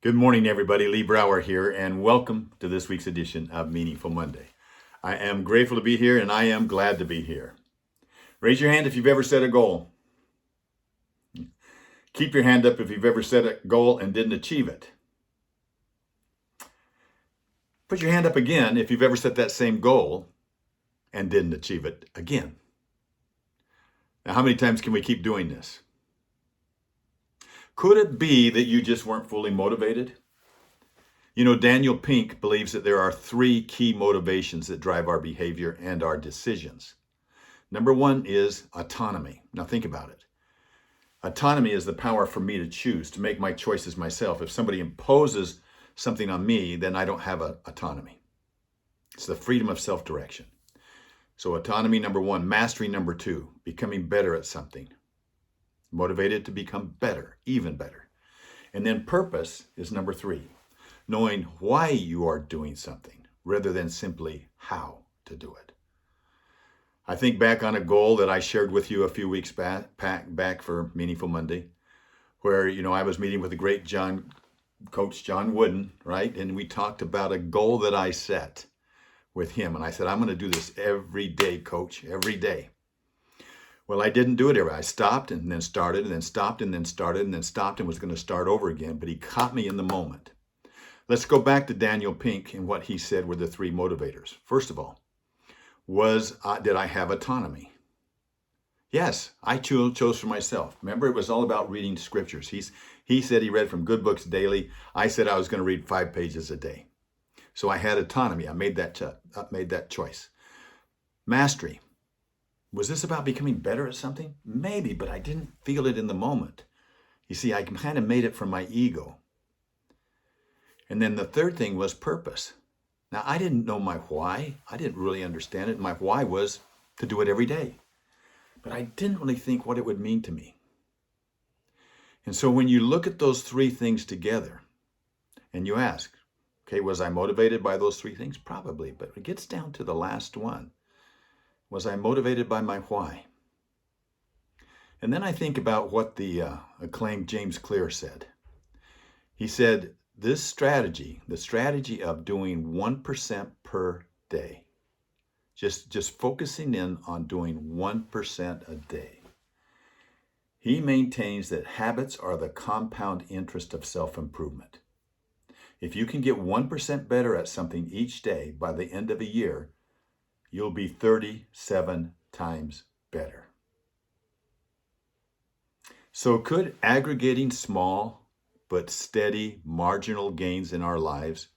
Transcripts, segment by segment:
Good morning, everybody. Lee Brower here, and welcome to this week's edition of Meaningful Monday. I am grateful to be here, and I am glad to be here. Raise your hand if you've ever set a goal. Keep your hand up if you've ever set a goal and didn't achieve it. Put your hand up again if you've ever set that same goal and didn't achieve it again. Now, how many times can we keep doing this? Could it be that you just weren't fully motivated? You know, Daniel Pink believes that there are three key motivations that drive our behavior and our decisions. Number one is autonomy. Now think about it. Autonomy is the power for me to choose, to make my choices myself. If somebody imposes something on me, then I don't have autonomy. It's the freedom of self-direction. So autonomy, number one. Mastery, number two. Becoming better at something. Motivated to become better, even better. And then purpose is number three. Knowing why you are doing something rather than simply how to do it. I think back on a goal that I shared with you a few weeks back for Meaningful Monday, where, I was meeting with the great Coach John Wooden, right? And we talked about a goal that I set with him. And I said, I'm going to do this every day, Coach, every day. Well, I didn't do it every day. I stopped and then started and then stopped and then started and then stopped and was going to start over again. But he caught me in the moment. Let's go back to Daniel Pink and what he said were the three motivators. First of all, did I have autonomy? Yes, I chose for myself. Remember, it was all about reading scriptures. He said he read from good books daily. I said I was going to read 5 pages a day. So I had autonomy. I made that choice. Mastery. Was this about becoming better at something? Maybe, but I didn't feel it in the moment. You see, I kind of made it from my ego. And then the third thing was purpose. Now, I didn't know my why. I didn't really understand it. My why was to do it every day. But I didn't really think what it would mean to me. And so when you look at those three things together and you ask, okay, was I motivated by those three things? Probably, but it gets down to the last one. Was I motivated by my why? And then I think about what the acclaimed James Clear said. He said, this strategy, the strategy of doing 1% per day, just focusing in on doing 1% a day. He maintains that habits are the compound interest of self-improvement. If you can get 1% better at something each day by the end of a year, you'll be 37 times better. So could aggregating small but steady marginal gains in our lives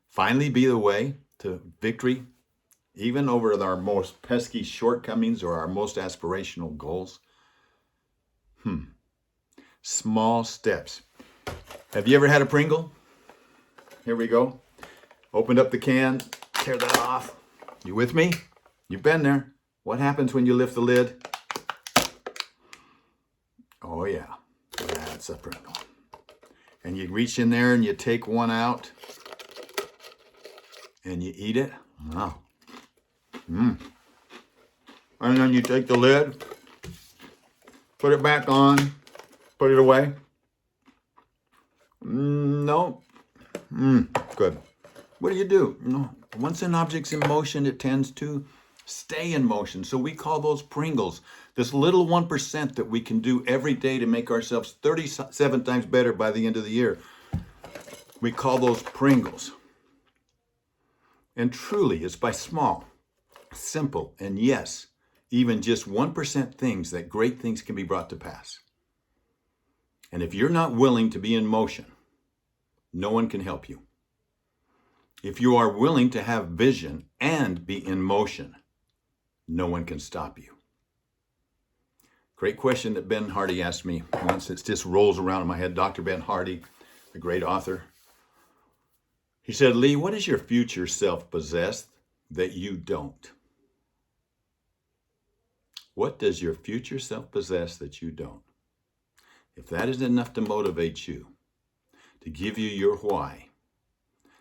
finally be the way to victory, even over our most pesky shortcomings or our most aspirational goals? Small steps. Have you ever had a Pringle? Here we go. Opened up the can, tear that off. You with me? You've been there. What happens when you lift the lid? Oh yeah, that's a Pringle. And you reach in there and you take one out and you eat it. Wow. And then you take the lid, put it back on, put it away. No. Good. What do? Once an object's in motion, it tends to stay in motion. So we call those Pringles. This little 1% that we can do every day to make ourselves 37 times better by the end of the year. We call those Pringles. And truly, it's by small, simple, and yes, even just 1% things that great things can be brought to pass. And if you're not willing to be in motion, no one can help you. If you are willing to have vision and be in motion, no one can stop you. Great question that Ben Hardy asked me once. It just rolls around in my head. Dr. Ben Hardy, the great author. He said, Lee, what does your future self possess that you don't? What does your future self possess that you don't? If that is enough to motivate you, to give you your why,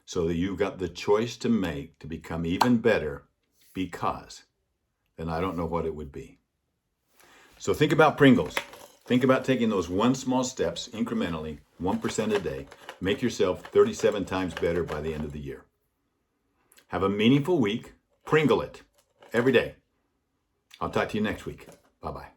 so that you've got the choice to make to become even better because, then I don't know what it would be. So think about Pringles. Think about taking those one small steps incrementally, 1% a day. Make yourself 37 times better by the end of the year. Have a meaningful week. Pringle it every day. I'll talk to you next week. Bye-bye.